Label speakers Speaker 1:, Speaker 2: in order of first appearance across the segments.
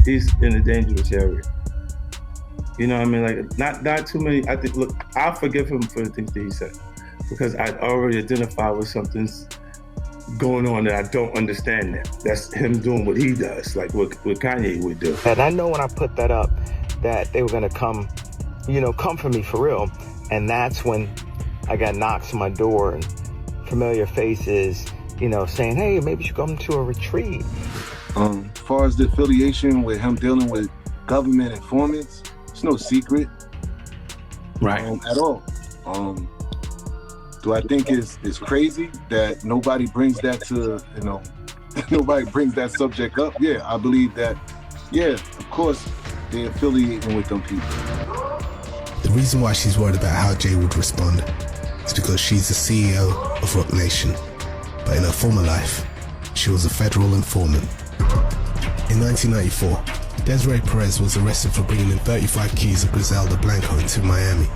Speaker 1: he's in a dangerous area. You know what I mean? Like, not too many. I think, look, I'll forgive him for the things that he said because I already identified with something's going on that I don't understand now. That's him doing what he does, like what Kanye would do.
Speaker 2: And I know when I put that up that they were going to come for me for real. And that's when I got knocks on my door and familiar faces, saying, hey, maybe you should come to a retreat.
Speaker 3: As far as the affiliation with him dealing with government informants, it's no secret.
Speaker 1: Right.
Speaker 3: At all. Do I think it's crazy that nobody brings that to, nobody brings that subject up? Yeah, I believe that, of course, they're affiliating with them people.
Speaker 4: The reason why she's worried about how Jay would respond is because she's the CEO of Rock Nation. But in her former life, she was a federal informant. In 1994, Desiree Perez was arrested for bringing in 35 keys of Griselda Blanco into Miami.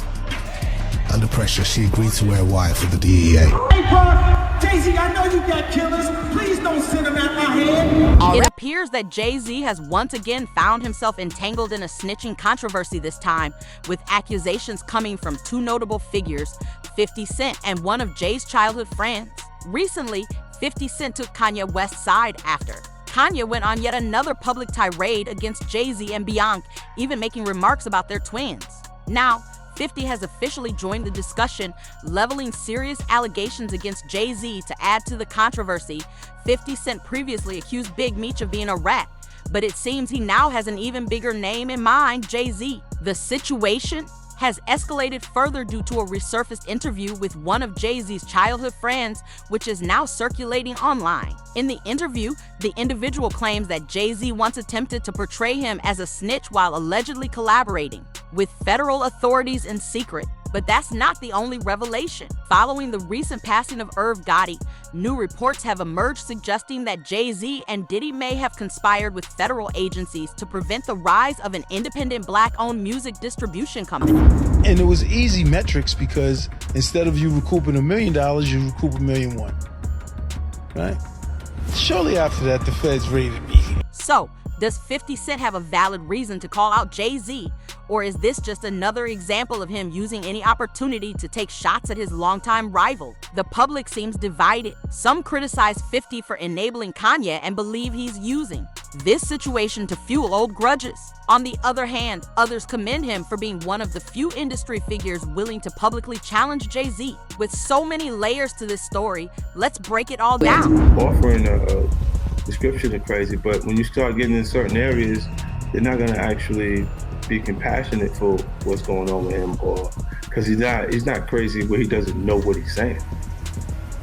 Speaker 4: Under pressure, she agreed to wear a wire for the DEA.
Speaker 5: Hey, bro, Jay-Z, I know you got killers. Please don't send them at my head.
Speaker 6: It appears that Jay-Z has once again found himself entangled in a snitching controversy this time, with accusations coming from two notable figures, 50 Cent and one of Jay's childhood friends. Recently, 50 Cent took Kanye West's side after Kanye went on yet another public tirade against Jay-Z and Beyonce, even making remarks about their twins. Now, 50 has officially joined the discussion, leveling serious allegations against Jay-Z to add to the controversy. 50 Cent previously accused Big Meech of being a rat, but it seems he now has an even bigger name in mind, Jay-Z. The situation has escalated further due to a resurfaced interview with one of Jay-Z's childhood friends, which is now circulating online. In the interview, the individual claims that Jay-Z once attempted to portray him as a snitch while allegedly collaborating with federal authorities in secret. But that's not the only revelation. Following the recent passing of Irv Gotti, new reports have emerged suggesting that Jay-Z and Diddy may have conspired with federal agencies to prevent the rise of an independent Black-owned music distribution company.
Speaker 7: And it was easy metrics because instead of you recouping $1 million, you recoup $1.1 million. Right? Shortly after that, the feds raided me.
Speaker 6: So, does 50 Cent have a valid reason to call out Jay-Z? Or is this just another example of him using any opportunity to take shots at his longtime rival? The public seems divided. Some criticize 50 for enabling Kanye and believe he's using this situation to fuel old grudges. On the other hand, others commend him for being one of the few industry figures willing to publicly challenge Jay-Z. With so many layers to this story, let's break it all down.
Speaker 1: Offering a description is crazy, but when you start getting in certain areas, they're not going to actually be compassionate for what's going on with him, or because he's not crazy where he doesn't know what he's saying.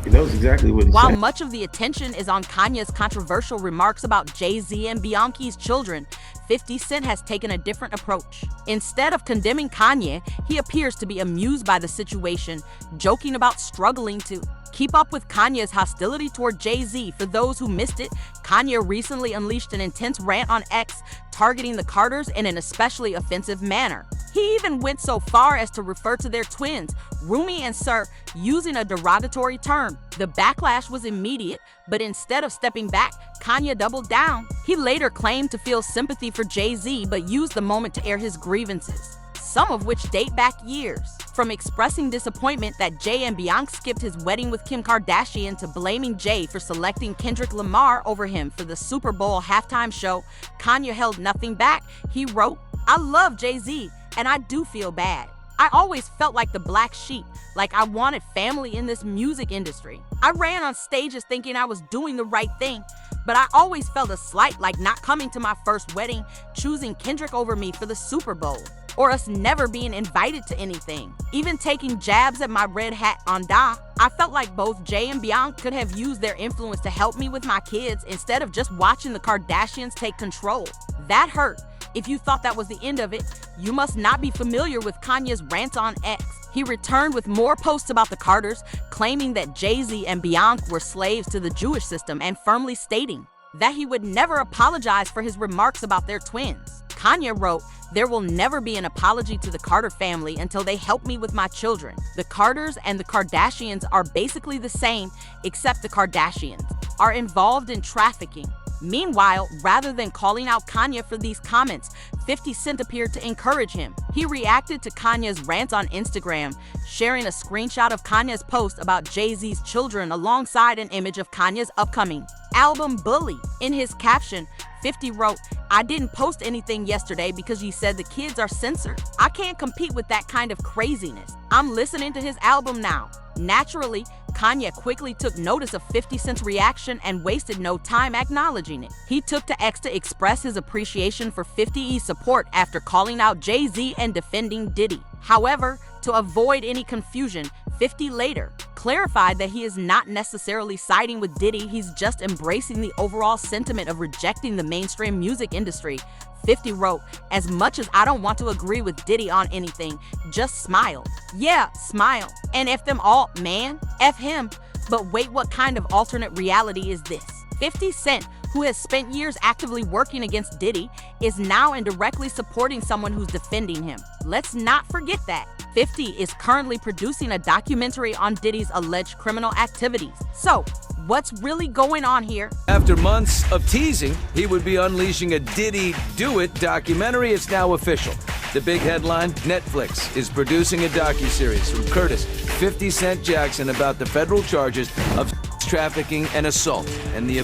Speaker 1: He knows exactly what he's saying.
Speaker 6: While much of the attention is on Kanye's controversial remarks about Jay-Z and Beyonce's children, 50 Cent has taken a different approach. Instead of condemning Kanye, he appears to be amused by the situation, joking about struggling to keep up with Kanye's hostility toward Jay-Z. For those who missed it, Kanye recently unleashed an intense rant on X, targeting the Carters in an especially offensive manner. He even went so far as to refer to their twins, Rumi and Sir, using a derogatory term. The backlash was immediate, but instead of stepping back, Kanye doubled down. He later claimed to feel sympathy for Jay-Z, but used the moment to air his grievances, some of which date back years. From expressing disappointment that Jay and Beyonce skipped his wedding with Kim Kardashian to blaming Jay for selecting Kendrick Lamar over him for the Super Bowl halftime show, Kanye held nothing back. He wrote, "I love Jay-Z, and I do feel bad. I always felt like the black sheep, like I wanted family in this music industry. I ran on stages thinking I was doing the right thing, but I always felt a slight like not coming to my first wedding, choosing Kendrick over me for the Super Bowl, or us never being invited to anything. Even taking jabs at my red hat on Da, I felt like both Jay and Beyonce could have used their influence to help me with my kids instead of just watching the Kardashians take control. That hurt. If you thought that was the end of it, you must not be familiar with Kanye's rants on X. He returned with more posts about the Carters, claiming that Jay-Z and Beyonce were slaves to the Jewish system and firmly stating that he would never apologize for his remarks about their twins. Kanye wrote, "There will never be an apology to the Carter family until they help me with my children. The Carters and the Kardashians are basically the same, except the Kardashians are involved in trafficking. Meanwhile, rather than calling out Kanye for these comments, 50 Cent appeared to encourage him. He reacted to Kanye's rant on Instagram, sharing a screenshot of Kanye's post about Jay-Z's children alongside an image of Kanye's upcoming album Bully. In his caption, 50 wrote, "I didn't post anything yesterday because you said the kids are censored. I can't compete with that kind of craziness. I'm listening to his album now." Naturally, Kanye quickly took notice of 50 Cent's reaction and wasted no time acknowledging it. He took to X to express his appreciation for 50's support after calling out Jay-Z and defending Diddy. However, to avoid any confusion, 50 later clarified that he is not necessarily siding with Diddy, he's just embracing the overall sentiment of rejecting the mainstream music industry. 50 wrote, "As much as I don't want to agree with Diddy on anything, just smile. Yeah, smile. And F them all, man. F him. But wait, what kind of alternate reality is this?" 50 Cent, who has spent years actively working against Diddy, is now indirectly supporting someone who's defending him. Let's not forget that. 50 is currently producing a documentary on Diddy's alleged criminal activities. So, what's really going on here?
Speaker 8: After months of teasing, he would be unleashing a Diddy Do It documentary. It's now official. The big headline, Netflix is producing a docuseries from Curtis 50 Cent Jackson about the federal charges of trafficking and assault and the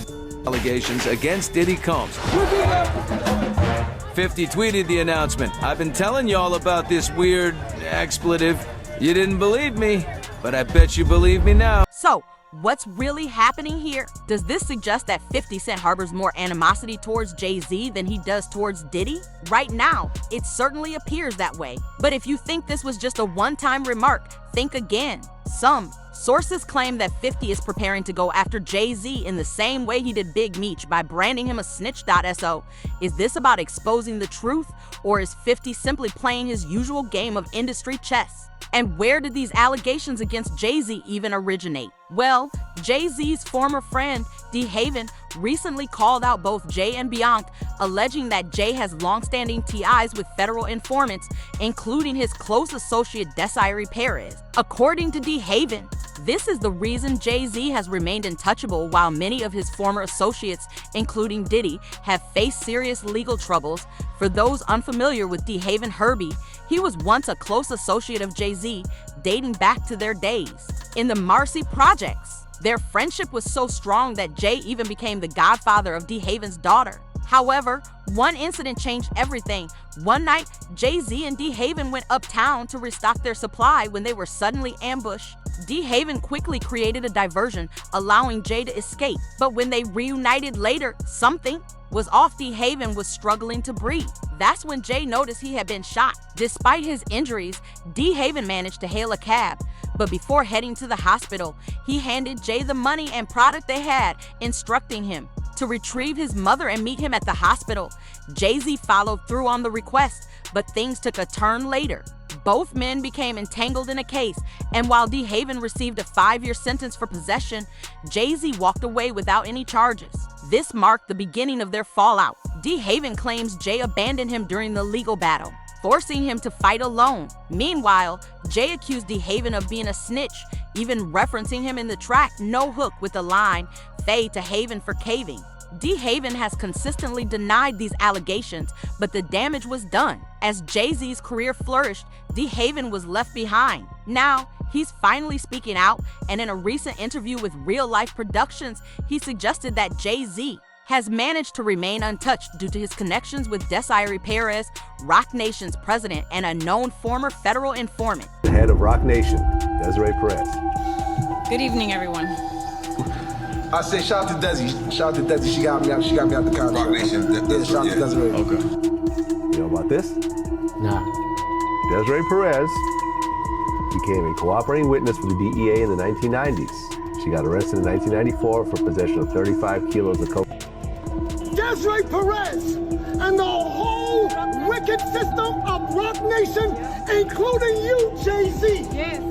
Speaker 8: allegations against Diddy Combs. 50 tweeted the announcement. "I've been telling y'all about this weird expletive. You didn't believe me, but I bet you believe me now."
Speaker 6: So, what's really happening here? Does this suggest that 50 Cent harbors more animosity towards Jay-Z than he does towards Diddy? Right now, it certainly appears that way. But if you think this was just a one-time remark, think again. Some sources claim that 50 is preparing to go after Jay-Z in the same way he did Big Meech by branding him a snitch.so. Is this about exposing the truth, or is 50 simply playing his usual game of industry chess? And where did these allegations against Jay-Z even originate? Well, Jay-Z's former friend, D. Haven, recently called out both Jay and Bianca, alleging that Jay has long-standing ties with federal informants, including his close associate Desiree Perez. According to D. Haven, this is the reason Jay-Z has remained untouchable while many of his former associates, including Diddy, have faced serious legal troubles. For those unfamiliar with D. Haven Herbie, he was once a close associate of Jay-Z, dating back to their days in the Marcy Projects. Their friendship was so strong that Jay even became the godfather of D. Haven's daughter. However, one incident changed everything. One night, Jay-Z and D. Haven went uptown to restock their supply when they were suddenly ambushed. D. Haven quickly created a diversion, allowing Jay to escape. But when they reunited later, something was off. D. Haven was struggling to breathe. That's when Jay noticed he had been shot. Despite his injuries, D. Haven managed to hail a cab. But before heading to the hospital, he handed Jay the money and product they had, instructing him to retrieve his mother and meet him at the hospital. Jay-Z followed through on the request, but things took a turn later. Both men became entangled in a case, and while D. Haven received a 5-year sentence for possession, Jay-Z walked away without any charges. This marked the beginning of their fallout. D. Haven claims Jay abandoned him during the legal battle, forcing him to fight alone. Meanwhile, Jay accused D. Haven of being a snitch, even referencing him in the track No Hook with the line, "Fade to Haven for caving." D. Haven has consistently denied these allegations, but the damage was done. As Jay-Z's career flourished, D. Haven was left behind. Now, he's finally speaking out, and in a recent interview with Real Life Productions, he suggested that Jay-Z has managed to remain untouched due to his connections with Desiree Perez, Roc Nation's president, and a known former federal informant.
Speaker 9: The head of Roc Nation, Desiree Perez.
Speaker 10: Good evening, everyone.
Speaker 11: I say shout out to Desi. Shout out to Desi. She got me out the contract.
Speaker 9: Roc Nation.
Speaker 11: Yeah, shout out to Desiree.
Speaker 9: Okay. You know about this?
Speaker 10: Nah.
Speaker 9: Desiree Perez became a cooperating witness for the DEA in the 1990s. She got arrested in 1994 for possession of 35 kilos of cocaine.
Speaker 5: Desiree Perez and the whole wicked system of Roc Nation, including you, Jay-Z.
Speaker 10: Yes.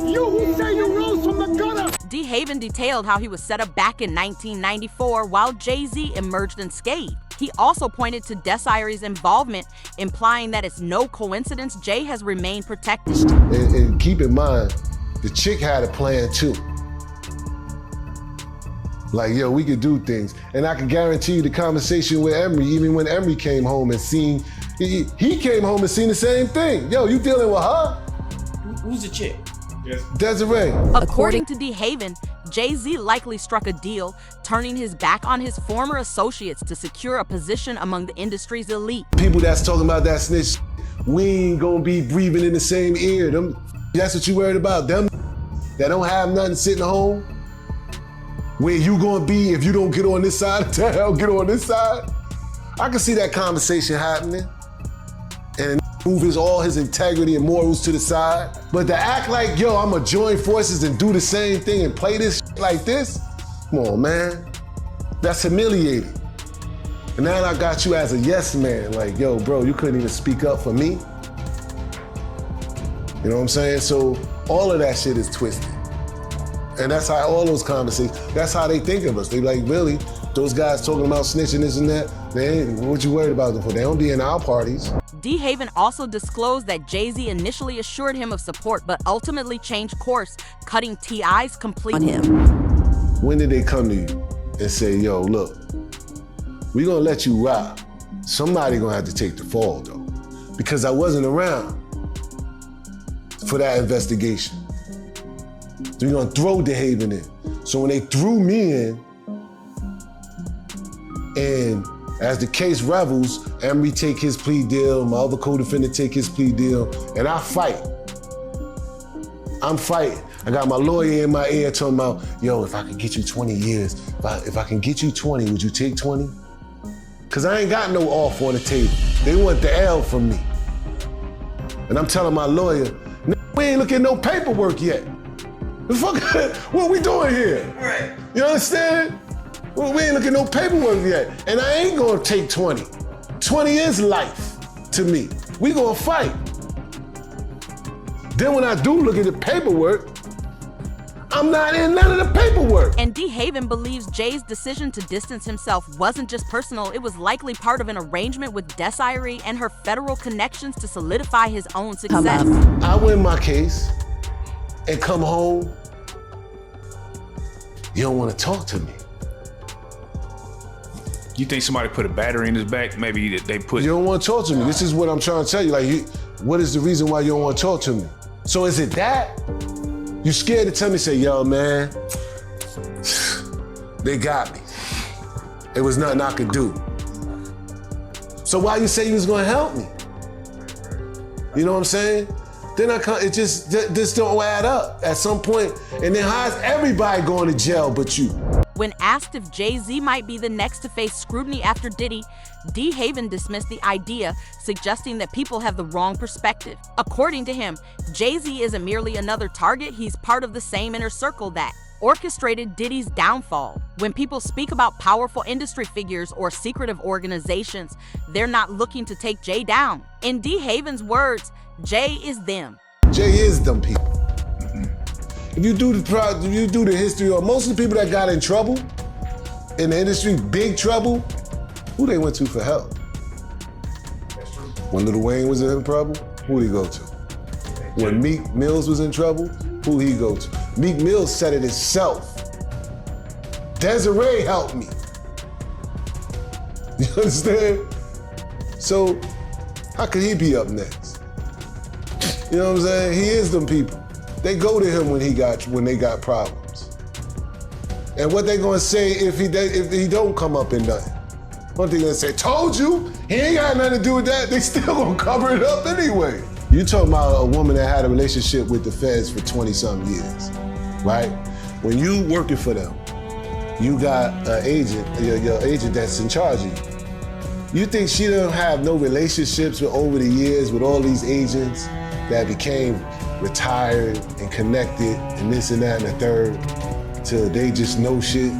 Speaker 5: You who say you rose from the gutter.
Speaker 6: D. Haven detailed how he was set up back in 1994 while Jay-Z emerged unscathed. He also pointed to Desiree's involvement, implying that it's no coincidence Jay has remained protected.
Speaker 11: And keep in mind, the chick had a plan too.
Speaker 12: Like, yo, we could do things. And I can guarantee you the conversation with Emery, even when Emery came home and seen, he came home and seen the same thing. Yo, you dealing with her?
Speaker 13: Who's the chick?
Speaker 12: Desiree.
Speaker 6: According to DeHaven, Jay-Z likely struck a deal, turning his back on his former associates to secure a position among the industry's elite.
Speaker 12: People that's talking about that snitch, we ain't gonna be breathing in the same ear. That's what you worried about. Them that don't have nothing sitting home. Where you gonna be if you don't get on this side of town, get on this side? I can see that conversation happening and move all his integrity and morals to the side. But to act like, yo, I'm gonna join forces and do the same thing and play this like this? Come on, man. That's humiliating. And now I got you as a yes man. Like, yo, bro, you couldn't even speak up for me. You know what I'm saying? So all of that shit is twisted. And that's how all those conversations, that's how they think of us. They like, really, those guys talking about snitching this and that, what you worried about them for? They don't be in our parties.
Speaker 6: DeHaven also disclosed that Jay-Z initially assured him of support, but ultimately changed course, cutting T.I.'s completely on him.
Speaker 12: When did they come to you and say, yo, look, we gonna let you rock. Somebody gonna have to take the fall though, because I wasn't around for that investigation. So we're gonna throw DeHaven in. So when they threw me in, and as the case revels, Emery take his plea deal, my other co-defendant take his plea deal, and I fight. I'm fighting. I got my lawyer in my ear talking about, yo, if I can get you 20 years, if I can get you 20, would you take 20? Cause I ain't got no off on the table. They want the L from me. And I'm telling my lawyer, we ain't looking at no paperwork yet. The fuck, what we doing here? Right. You understand? Well, we ain't looking at no paperwork yet. And I ain't gonna take 20. 20 is life to me. We gonna fight. Then when I do look at the paperwork, I'm not in none of the paperwork.
Speaker 6: And DeHaven believes Jay's decision to distance himself wasn't just personal, it was likely part of an arrangement with Desiree and her federal connections to solidify his own success.
Speaker 12: I win my case and come home, you don't want to talk to me.
Speaker 14: You think somebody put a battery in his back? Maybe they put...
Speaker 12: You don't want to talk to me. This is what I'm trying to tell you. Like, what is the reason why you don't want to talk to me? So is it that? You scared to tell me, say, yo, man, they got me. It was nothing I could do. So why you say you was gonna help me? You know what I'm saying? Then it just don't add up at some point. And then how's everybody going to jail but you?
Speaker 6: When asked if Jay-Z might be the next to face scrutiny after Diddy, DeHaven dismissed the idea, suggesting that people have the wrong perspective. According to him, Jay-Z isn't merely another target, he's part of the same inner circle that orchestrated Diddy's downfall. When people speak about powerful industry figures or secretive organizations, they're not looking to take Jay down. In DeHaven's words, Jay is them.
Speaker 12: Jay is them people. If you do the history of most of the people that got in trouble in the industry, big trouble, who they went to for help? When Lil Wayne was in trouble, who did he go to? When Meek Mills was in trouble, who did he go to? Meek Mills said it himself. Desiree helped me. You understand? So how could he be up next? You know what I'm saying? He is them people. They go to him when they got problems. And what they gonna say if he don't come up in nothing? What they gonna say? Told you, he ain't got nothing to do with that. They still gonna cover it up anyway. You talking about a woman that had a relationship with the feds for 20-something years, right? When you working for them, you got an agent, your agent that's in charge of you. You think she don't have no relationships with over the years with all these agents that became retired and connected and this and that and the third till they just know shit?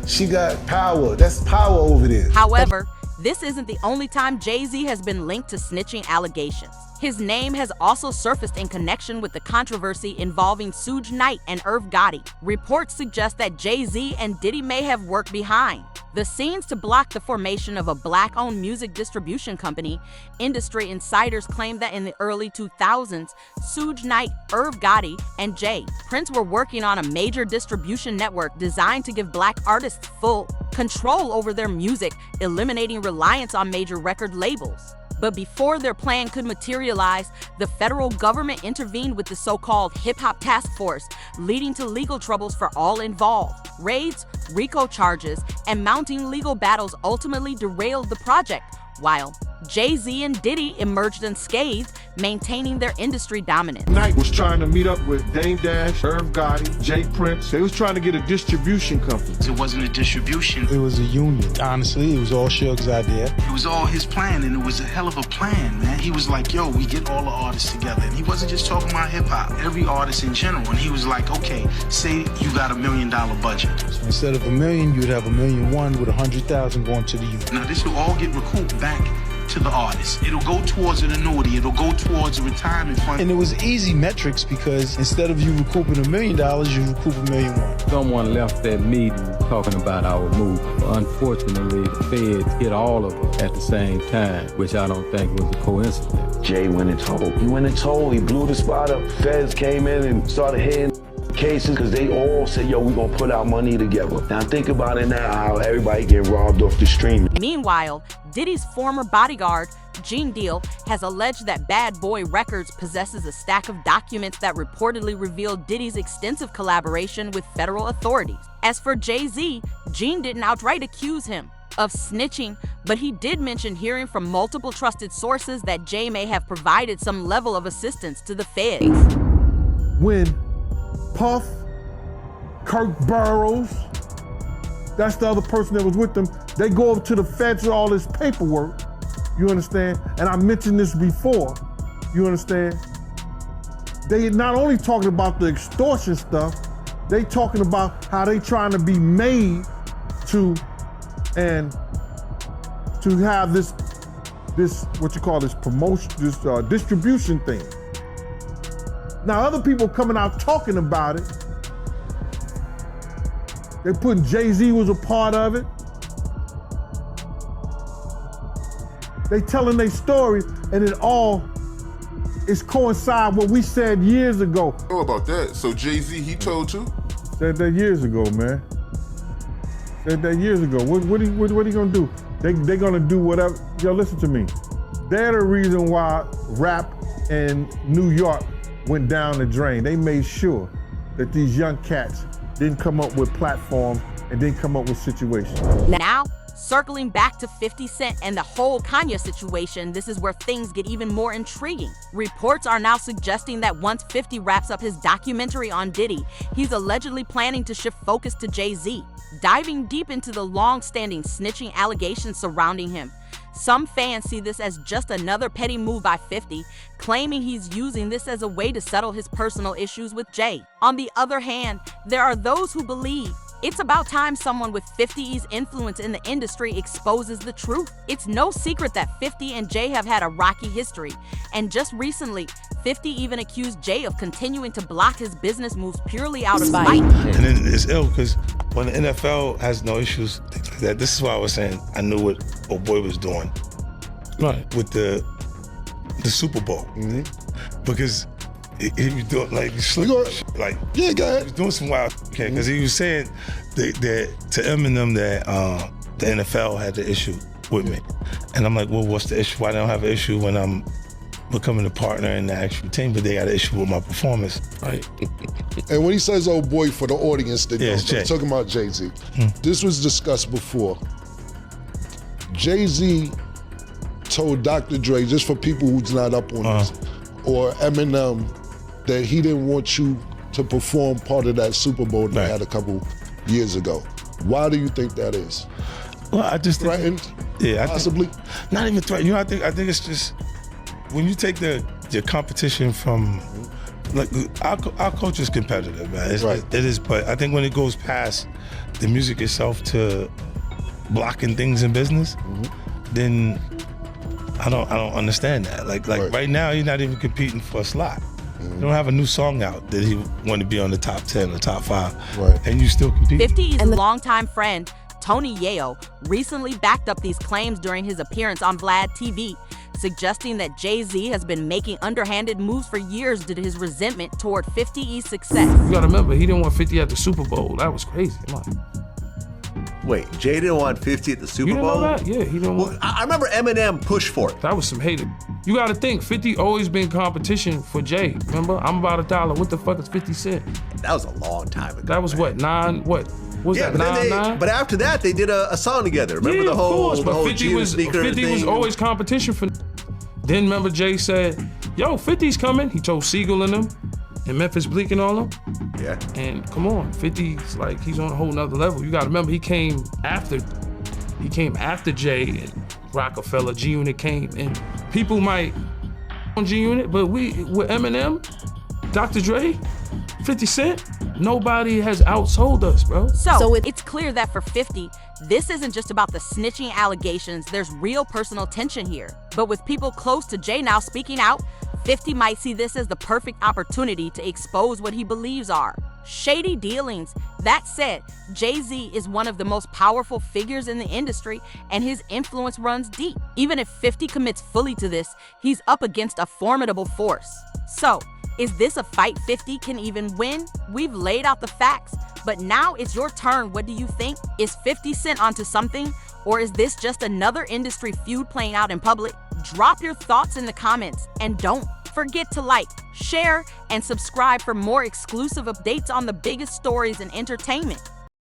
Speaker 12: She got power. That's power over there.
Speaker 6: However, this isn't the only time Jay-Z has been linked to snitching allegations. His name has also surfaced in connection with the controversy involving Suge Knight and Irv Gotti. Reports suggest that Jay-Z and Diddy may have worked behind the scenes to block the formation of a black-owned music distribution company. Industry insiders claim that in the early 2000s, Suge Knight, Irv Gotti, and Jay Prince were working on a major distribution network designed to give black artists full control over their music, eliminating reliance on major record labels. But before their plan could materialize, the federal government intervened with the so-called hip-hop task force, leading to legal troubles for all involved. Raids, RICO charges, and mounting legal battles ultimately derailed the project, while Jay-Z and Diddy emerged unscathed, maintaining their industry dominance.
Speaker 13: Knight was trying to meet up with Dame Dash, Irv Gotti, Jay Prince. They was trying to get a distribution company.
Speaker 15: It wasn't a distribution.
Speaker 7: It was a union. Honestly, it was all Suge's idea.
Speaker 15: It was all his plan, and it was a hell of a plan, man. He was like, yo, we get all the artists together. And he wasn't just talking about hip-hop, every artist in general. And he was like, okay, say you got $1 million budget.
Speaker 7: So instead of $1 million, you'd have $1.1 million with $100,000 going to the union.
Speaker 15: Now, this will all get recouped back to the artist. It'll go towards an annuity. It'll go towards a retirement fund.
Speaker 7: And it was easy metrics because instead of you recouping $1 million, you recoup $1.1 million.
Speaker 16: Someone left that meeting talking about our move. Unfortunately, the feds hit all of us at the same time, which I don't think was a coincidence.
Speaker 17: Jay went and told. He went and told. He blew the spot up. Feds came in and started hitting cases because they all said, yo, we're gonna put our money together. Now think about it now, how everybody get robbed off the stream.
Speaker 6: Meanwhile, Diddy's former bodyguard, Gene Deal, has alleged that Bad Boy Records possesses a stack of documents that reportedly reveal Diddy's extensive collaboration with federal authorities. As for Jay-Z, Gene didn't outright accuse him of snitching, but he did mention hearing from multiple trusted sources that Jay may have provided some level of assistance to the feds.
Speaker 13: When Puff, Kirk Burrows, that's the other person that was with them, they go over to the feds with all this paperwork, you understand? And I mentioned this before, you understand? They not only talking about the extortion stuff, they talking about how they trying to be made to have this what you call this promotion, this distribution thing. Now other people coming out talking about it. They putting Jay-Z was a part of it. They telling their story, and it all is coincide what we said years ago.
Speaker 18: Oh, about that. So Jay-Z, he told you?
Speaker 13: Said that years ago, man. Said that years ago. What are you gonna do? They gonna do whatever. Yo, listen to me. They're the reason why rap in New York went down the drain. They made sure that these young cats didn't come up with platforms and didn't come up with situations.
Speaker 6: Now, circling back to 50 Cent and the whole Kanye situation, this is where things get even more intriguing. Reports are now suggesting that once 50 wraps up his documentary on Diddy, he's allegedly planning to shift focus to Jay-Z, diving deep into the long-standing snitching allegations surrounding him. Some fans see this as just another petty move by 50, claiming he's using this as a way to settle his personal issues with Jay. On the other hand, there are those who believe it's about time someone with 50's influence in the industry exposes the truth. It's no secret that 50 and Jay have had a rocky history, and just recently, 50 even accused Jay of continuing to block his business moves purely out of spite.
Speaker 1: And then it's ill because when the NFL has no issues, things like that, this is why I was saying I knew what old boy was doing. Right. With the Super Bowl. Mm-hmm. Because he was doing like yeah, go ahead. He was doing some wild because he was saying that to Eminem that the NFL had the issue with me, and I'm like, well, what's the issue? Why don't I have an issue when I'm becoming a partner in the actual team, but they got an issue with my performance, right?
Speaker 12: And when he says "old boy" for the audience, that knows, I'm talking about Jay-Z. This was discussed before. Jay-Z told Dr. Dre, just for people who's not up on this, or Eminem, that he didn't want you to perform part of that Super Bowl that they had a couple years ago. Why do you think that is?
Speaker 1: Well, I just
Speaker 12: threatened.
Speaker 1: Yeah,
Speaker 12: possibly.
Speaker 1: Not even threatened. You know, I think it's just when you take the competition from like our culture is competitive, man. It is, but I think when it goes past the music itself to blocking things in business, then I don't understand that. Like right now, he's not even competing for a slot. You don't have a new song out that he wanted to be on the top 10 or top 5, and you still compete.
Speaker 6: 50's longtime friend, Tony Yayo, recently backed up these claims during his appearance on Vlad TV, suggesting that Jay-Z has been making underhanded moves for years due to his resentment toward 50's success.
Speaker 19: You gotta remember, he didn't want 50 at the Super Bowl. That was crazy. Come on.
Speaker 9: Wait, Jay didn't want 50 at the Super
Speaker 19: You didn't
Speaker 9: Bowl?
Speaker 19: know that? Yeah, he didn't want.
Speaker 9: I remember Eminem pushed for it.
Speaker 19: That was some hated. You gotta think, 50 always been competition for Jay. Remember? I'm about $1. What the fuck is 50 Cent?
Speaker 9: That was a long time ago.
Speaker 19: That was what, 9? What? Was that 9?
Speaker 9: But after that, they did a song together. Remember the whole,
Speaker 19: of course, but 50 was always competition for. Then remember Jay said, yo, 50's coming. He told Siegel and them, and Memphis Bleak and all them.
Speaker 9: Yeah.
Speaker 19: And come on, 50's like, he's on a whole nother level. You gotta remember, he came after Jay and Rockefeller, G-Unit came, and people might on G-Unit, but with Eminem, Dr. Dre, 50 Cent, nobody has outsold us, bro.
Speaker 6: So it's clear that for 50, this isn't just about the snitching allegations, there's real personal tension here. But with people close to Jay now speaking out, 50 might see this as the perfect opportunity to expose what he believes are shady dealings. That said, Jay-Z is one of the most powerful figures in the industry, and his influence runs deep. Even if 50 commits fully to this, he's up against a formidable force. So, is this a fight 50 can even win? We've laid out the facts, but now it's your turn. What do you think? Is 50 Cent onto something? Or is this just another industry feud playing out in public? Drop your thoughts in the comments, and don't forget to like, share, and subscribe for more exclusive updates on the biggest stories in entertainment.